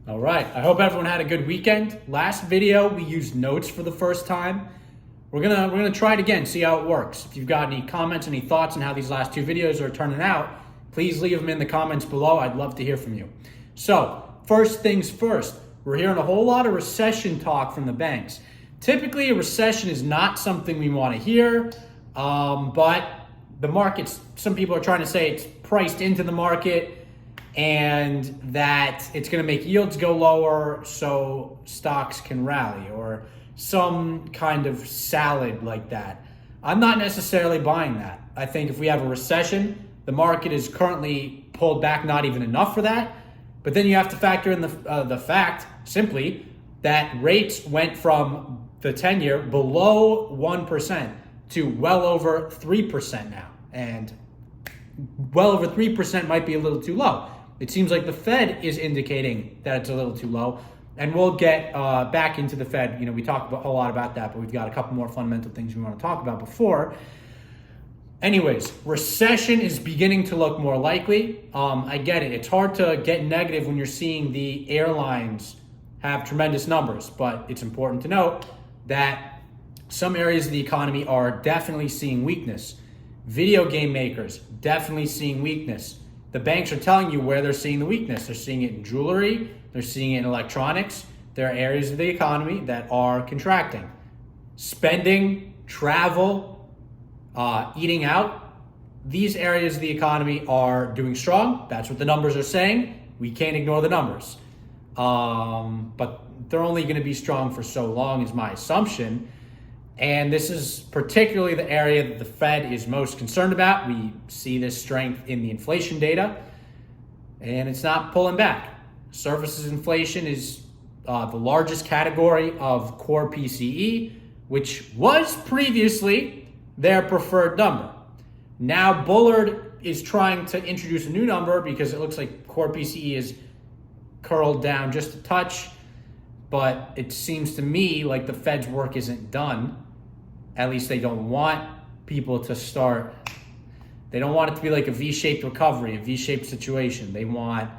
All right. I hope everyone had a good weekend. Last video, we used notes for the first time. We're gonna try it again, see how it works. If you've got any comments, any thoughts on how these last two videos are turning out, please leave them in the comments below. I'd love to hear from you. So, first things first, we're hearing a whole lot of recession talk from the banks. Typically, a recession is not something we want to hear, but the markets, some people are trying to say it's priced into the market and that it's going to make yields go lower so stocks can rally, or some kind of salad like that. I'm not necessarily buying that. I think if we have a recession, the market is currently pulled back not even enough for that. But then you have to factor in the fact simply that rates went from the 10-year below 1% to well over 3% now. And well over 3% might be a little too low. It seems like the Fed is indicating that it's a little too low. And we'll get back into the Fed. You know, we talked a whole lot about that, but we've got a couple more fundamental things we want to talk about before. Anyways, recession is beginning to look more likely. I get it. It's hard to get negative when you're seeing the airlines have tremendous numbers, but it's important to note that some areas of the economy are definitely seeing weakness. Video game makers, definitely seeing weakness. The banks are telling you where they're seeing the weakness. They're seeing it in jewelry. They're seeing it in electronics. There are areas of the economy that are contracting. Spending, travel, eating out, these areas of the economy are doing strong. That's what the numbers are saying. We can't ignore the numbers. But they're only going to be strong for so long is my assumption. And this is particularly the area that the Fed is most concerned about. We see this strength in the inflation data, and it's not pulling back. Services inflation is the largest category of core PCE, which was previously their preferred number. Now Bullard is trying to introduce a new number because it looks like core PCE is curled down just a touch, but it seems to me like the Fed's work isn't done. At least they don't want people to start, they don't want it to be like a V-shaped recovery, a V-shaped situation. They want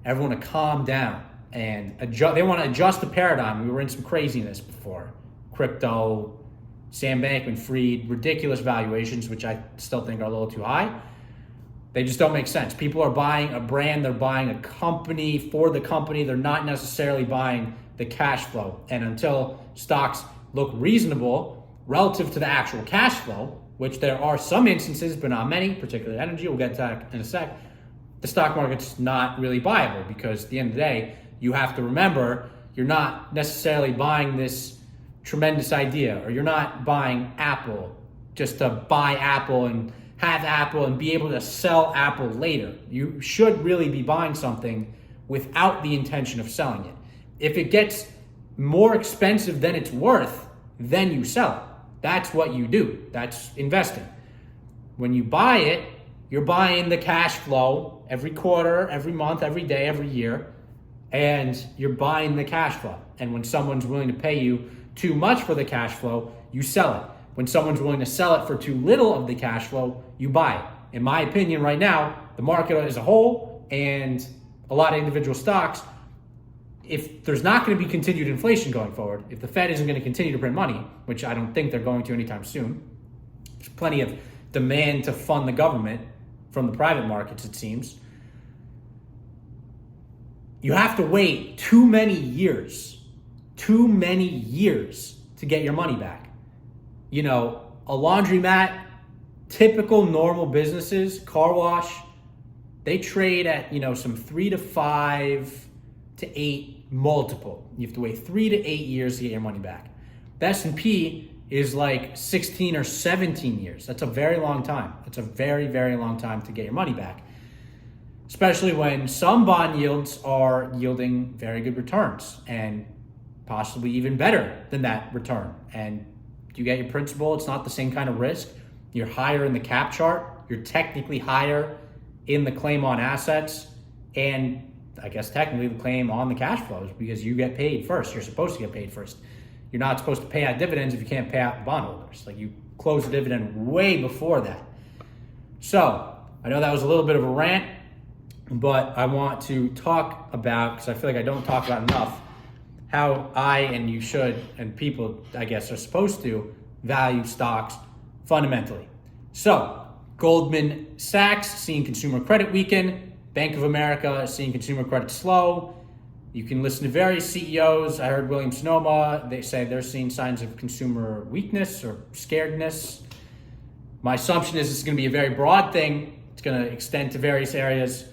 everyone to calm down and adjust. They want to adjust the paradigm. We were in some craziness before. Crypto, Sam Bankman-Fried, ridiculous valuations, which I still think are a little too high. They just don't make sense. People are buying a brand, they're buying a company for the company. They're not necessarily buying the cash flow. And until stocks look reasonable relative to the actual cash flow, which there are some instances, but not many, particularly energy, we'll get to that in a sec, the stock market's not really viable because at the end of the day, you have to remember you're not necessarily buying this tremendous idea, or you're not buying Apple just to buy Apple and have Apple and be able to sell Apple later. You should really be buying something without the intention of selling it. If it gets more expensive than it's worth, then you sell it. That's what you do. That's investing. When you buy it, you're buying the cash flow every quarter, every month, every day, every year, and you're buying the cash flow. And when someone's willing to pay you too much for the cash flow, you sell it. When someone's willing to sell it for too little of the cash flow, you buy it. In my opinion, right now, the market as a whole and a lot of individual stocks, if there's not going to be continued inflation going forward, if the Fed isn't going to continue to print money, which I don't think they're going to anytime soon, there's plenty of demand to fund the government from the private markets, it seems. You have to wait too many years to get your money back. You know, a laundromat, typical normal businesses, car wash, they trade at, you know, some 3 to 5 to 8 multiple. You have to wait 3 to 8 years to get your money back. The S&P is like 16 or 17 years. That's a very long time. That's a very, very long time to get your money back, especially when some bond yields are yielding very good returns and possibly even better than that return. And you get your principal, it's not the same kind of risk. You're higher in the cap chart. You're technically higher in the claim on assets. And I guess technically the claim on the cash flows because you get paid first. You're supposed to get paid first. You're not supposed to pay out dividends if you can't pay out the bondholders. Like, you close the dividend way before that. So I know that was a little bit of a rant. but I want to talk about, because I feel like I don't talk about enough, how I and you should, and people, I guess, are supposed to value stocks fundamentally. So, Goldman Sachs seeing consumer credit weaken, Bank of America seeing consumer credit slow. You can listen to various CEOs. I heard William Sonoma, they say they're seeing signs of consumer weakness or scaredness. My assumption is it's going to be a very broad thing. It's going to extend to various areas.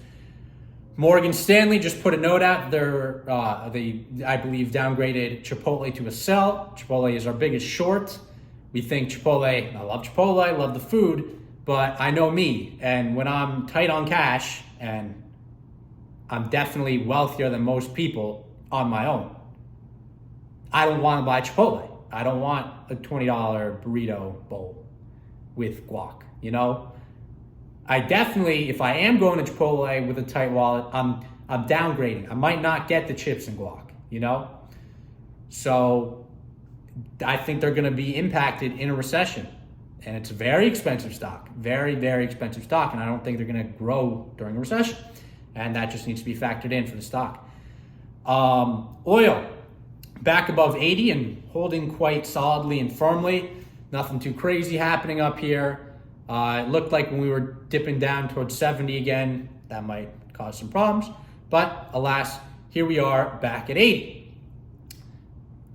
Morgan Stanley just put a note out. They, I believe, downgraded Chipotle to a sell. Chipotle is our biggest short. We think Chipotle, I love Chipotle, I love the food, but I know me. And when I'm tight on cash, and I'm definitely wealthier than most people on my own, I don't want to buy Chipotle. I don't want a $20 burrito bowl with guac, you know? I definitely, if I am going to Chipotle with a tight wallet, I'm downgrading. I might not get the chips and guac, you know? So I think they're going to be impacted in a recession. And it's a very expensive stock, very, very expensive stock. And I don't think they're going to grow during a recession. And that just needs to be factored in for the stock. Oil, back above 80 and holding quite solidly and firmly. Nothing too crazy happening up here. It looked like when we were dipping down towards 70 again, that might cause some problems. But alas, here we are back at 80.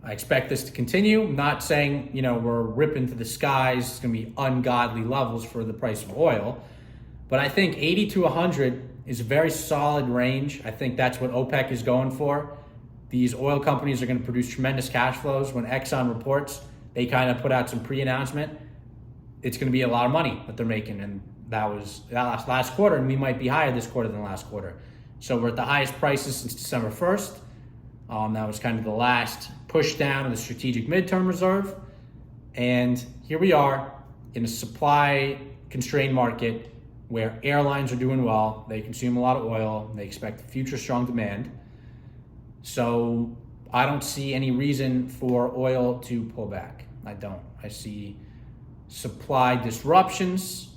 I expect this to continue. I'm not saying, we're ripping to the skies. It's going to be ungodly levels for the price of oil. But I think 80 to 100 is a very solid range. I think that's what OPEC is going for. These oil companies are going to produce tremendous cash flows. When Exxon reports, they kind of put out some pre-announcement. It's going to be a lot of money that they're making. And that was last quarter, and we might be higher this quarter than last quarter. So we're at the highest prices since December 1st. That was kind of the last push down of the strategic midterm reserve. And here we are in a supply constrained market where airlines are doing well. They consume a lot of oil. They expect future strong demand. So I don't see any reason for oil to pull back. I don't. I see supply disruptions.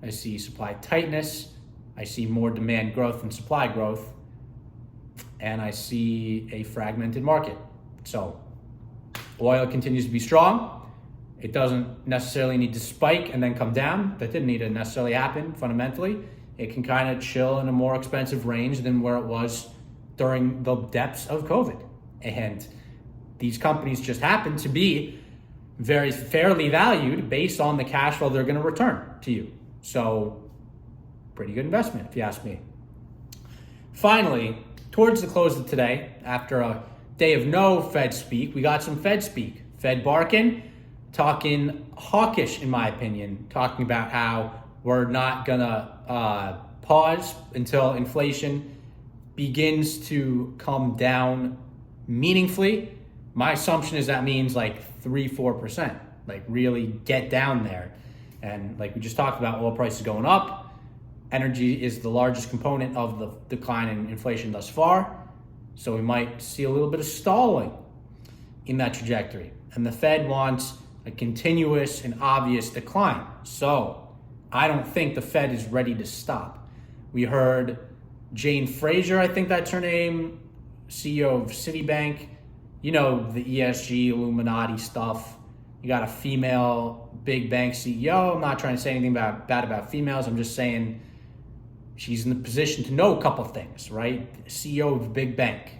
I see supply tightness. I see more demand growth than supply growth. And I see a fragmented market. So oil continues to be strong. It doesn't necessarily need to spike and then come down. That didn't need to necessarily happen fundamentally. It can kind of chill in a more expensive range than where it was during the depths of COVID. And these companies just happen to be very fairly valued based on the cash flow they're going to return to you. So pretty good investment if you ask me. Finally, towards the close of today, after a day of no Fed speak, we got some Fed speak. Fed Barkin talking hawkish, in my opinion, talking about how we're not gonna pause until inflation begins to come down meaningfully. My assumption is that means like 3-4%, like really get down there. And like we just talked about, oil prices going up. Energy is the largest component of the decline in inflation thus far. So we might see a little bit of stalling in that trajectory. And the Fed wants a continuous and obvious decline. So I don't think the Fed is ready to stop. We heard Jane Fraser, I think that's her name, CEO of Citibank, the ESG, Illuminati stuff. You got a female big bank CEO. I'm not trying to say anything bad about females. I'm just saying she's in the position to know a couple of things, right? CEO of a big bank.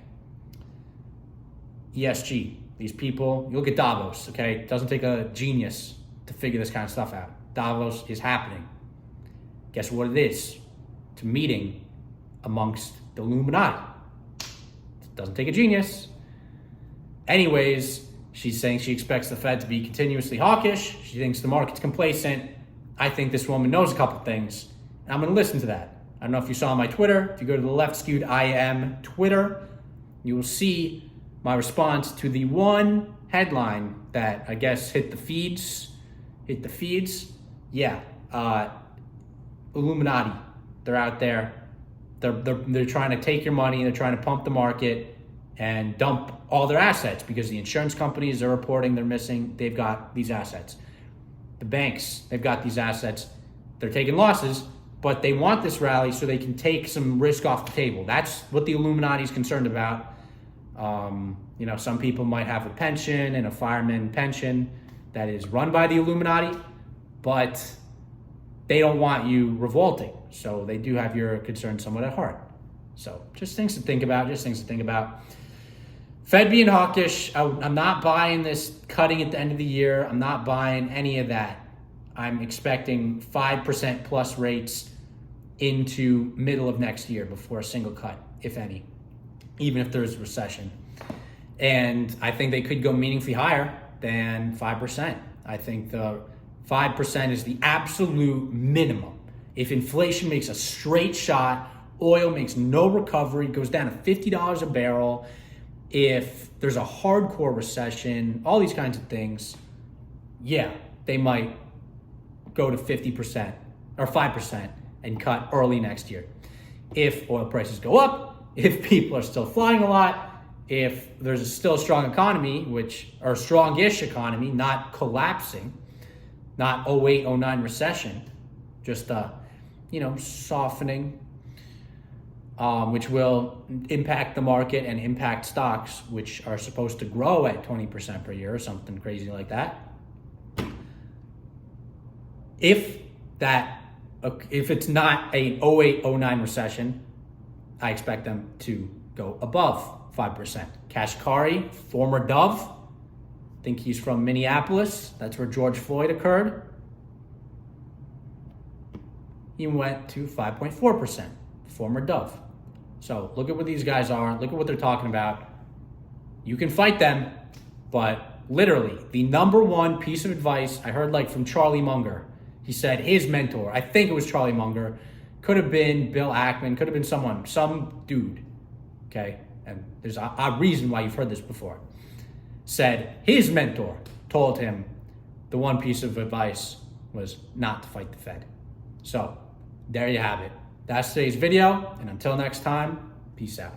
ESG, these people, you look at Davos, okay? It doesn't take a genius to figure this kind of stuff out. Davos is happening. Guess what it is? It's a meeting amongst the Illuminati. It doesn't take a genius. Anyways, she's saying she expects the Fed to be continuously hawkish. She thinks the market's complacent. I think this woman knows a couple things, and I'm going to listen to that. I don't know if you saw on my Twitter. If you go to the Left Skewed IM Twitter, you will see my response to the one headline that I guess hit the feeds. Yeah, Illuminati. They're out there. They're trying to take your money. They're trying to pump the market and dump all their assets because the insurance companies are reporting they're missing. They've got these assets. The banks, they've got these assets. They're taking losses. but they want this rally so they can take some risk off the table. That's what the Illuminati is concerned about. Some people might have a pension and a fireman pension that is run by the Illuminati, but they don't want you revolting. So they do have your concern somewhat at heart. So just things to think about, Fed being hawkish, I'm not buying this cutting at the end of the year. I'm not buying any of that. I'm expecting 5% plus rates into middle of next year before a single cut, if any, even if there's a recession. And I think they could go meaningfully higher than 5%. I think the 5% is the absolute minimum. If inflation makes a straight shot, oil makes no recovery, goes down to $50 a barrel, if there's a hardcore recession, all these kinds of things, yeah, they might go to 50% or 5% and cut early next year. If oil prices go up, if people are still flying a lot, if there's still a strong economy, or strongish economy, not collapsing, not 08, 09 recession, just softening, which will impact the market and impact stocks, which are supposed to grow at 20% per year or something crazy like that. If it's not a 08, 09 recession, I expect them to go above 5%. Kashkari, former Dove, I think he's from Minneapolis. That's where George Floyd occurred. He went to 5.4%, former Dove. So look at what these guys are. Look at what they're talking about. You can fight them, but literally the number one piece of advice I heard from Charlie Munger. He said his mentor, I think it was Charlie Munger, could have been Bill Ackman, could have been some dude, okay? And there's a reason why you've heard this before. Said his mentor told him the one piece of advice was not to fight the Fed. So there you have it. That's today's video, and until next time, peace out.